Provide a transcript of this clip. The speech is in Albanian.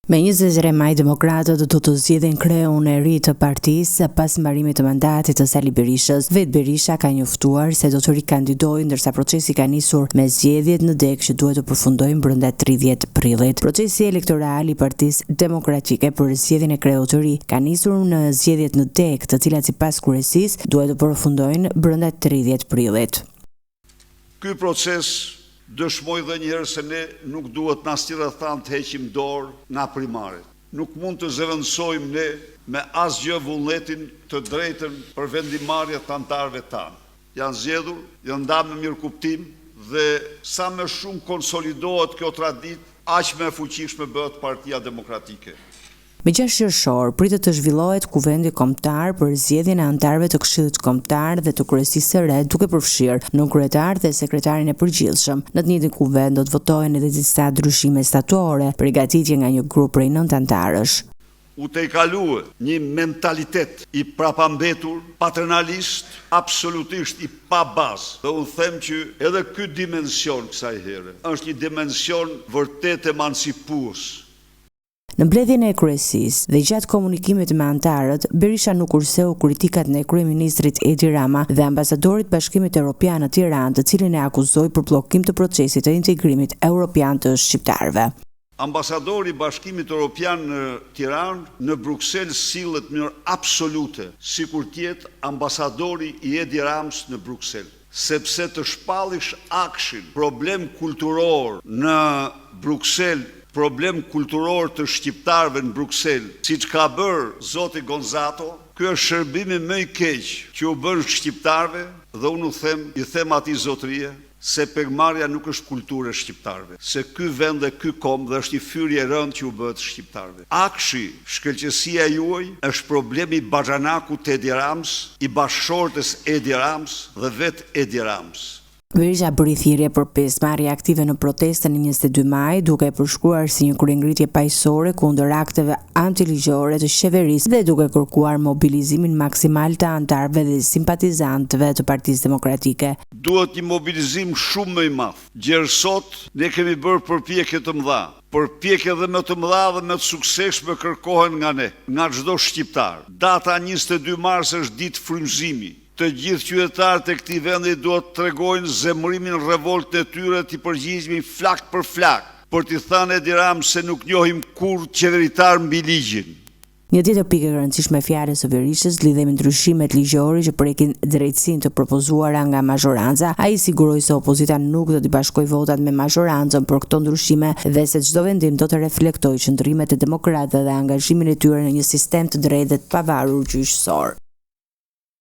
Me 23 maj, demokratët do të zgjedhin kreun e ri të partisë pas mbarimit të mandatit të Sali Berishës. Vetë Berisha ka njoftuar se do të rikandidojë, ndërsa procesi ka nisur me zgjedhjet në deg që duhet të përfundojnë brenda 30 prillit. Procesi elektoral i Partisë Demokratike për zgjedhjen e kreut të ri ka nisur në zgjedhjet në deg, të cilat sipas kryesisë duhet të përfundojnë brenda 30 prillit. Ky proces dëshmoj dhe njëherë se ne nuk duhet në asnjë thanë të heqim dorë nga primarit. Nuk mund të zëvendësojmë ne me asgjë vullnetin të drejtën për vendimarrje të anëtarëve tanë. Janë zgjedhur, janë ndarë me mirëkuptim dhe sa më shumë konsolidohet kjo traditë, aq më e fuqishme bëhet Partia Demokratike. Me 6 qershor pritet të zhvillohet kuvendi kombëtar për zgjedhjen e anëtarëve të Këshillit Kombëtar dhe të kryesisë së re, duke përfshirë nënkryetar dhe sekretarin e përgjithshëm. Në të njëjtin kuvend do të votohen edhe disa ndryshime statutare, përgatitje nga një grup prej 9 anëtarësh. U tejkalue një mentalitet i prapambetur, paternalist, absolutisht i pa bazë. Dhe unë them që edhe ky dimension kësaj here është një dimension vërtet emancipues. Në mbledhjen e kryesisë dhe gjatë komunikimit me anëtarët, Berisha nuk kurseu kritikat ndaj kryeministrit Edi Rama dhe ambasadorit Bashkimit Evropian në Tiranë, të cilin e akuzoi për bllokim të procesit të integrimit evropian të shqiptarëve. Ambasadori i Bashkimit Evropian në Tiranë, në Bruksel sillet në mënyrë absolute, sikur të jetë ambasadori i Edi Ramës në Bruksel, sepse të shpallish akshin problem kulturor në Bruksel, problem kulturor të shqiptarëve në Bruksel, siç ka bërë zoti Gonzato, ky është shërbimi më i keq që u bën shqiptarëve dhe unë i them atij zotërie se pegmarrja nuk është kulturë e shqiptarëve, se ky vend dhe ky kom dhe është i fyrje e rëndë që u bëhet shqiptarëve. Akshi, shkëlqësia juaj është problemi i Baxhanakut të Edi Ramës, i bashkëshortes Edi Ramës dhe vetë Edi Ramës. Berisha bëri thirrje për pjesëmarrje aktive në protestën e 22 maj, duke e përshkruar si një kuriengritje paqësore kundër akteve antiligjore të qeverisë dhe duke kërkuar mobilizimin maksimal të anëtarëve dhe simpatizantëve të Partisë Demokratike. Duhet një mobilizim shumë më i madh. Gjerë sot ne kemi bërë përpjekje të mëdha. Përpjekje dhe më të mëdha dhe më të suksesshme kërkohen nga ne, nga çdo shqiptar. Data 22 mars është ditë frymëzimi. Të gjithë qytetarët e këtij vendi duhet të tregojnë zemërimin, revoltën e tyre, të përgjigjemi flak për flak, për t'i thënë Edi Ramës se nuk njohim kurrë qeveritar mbi ligjin. Një tjetër pikë e rëndësishme e fjalës së Berishës lidhej me ndryshimet ligjore që prekin drejtësinë të propozuara nga mazhoranca. Ai siguroi se opozita nuk do t'i bashkojë votat me mazhorancën për këto ndryshime dhe se çdo vendim do të reflektojë qëndrimet e demokratëve dhe angazhimin e tyre në një sistem të drejtë dhe të pavarur gjyqësor.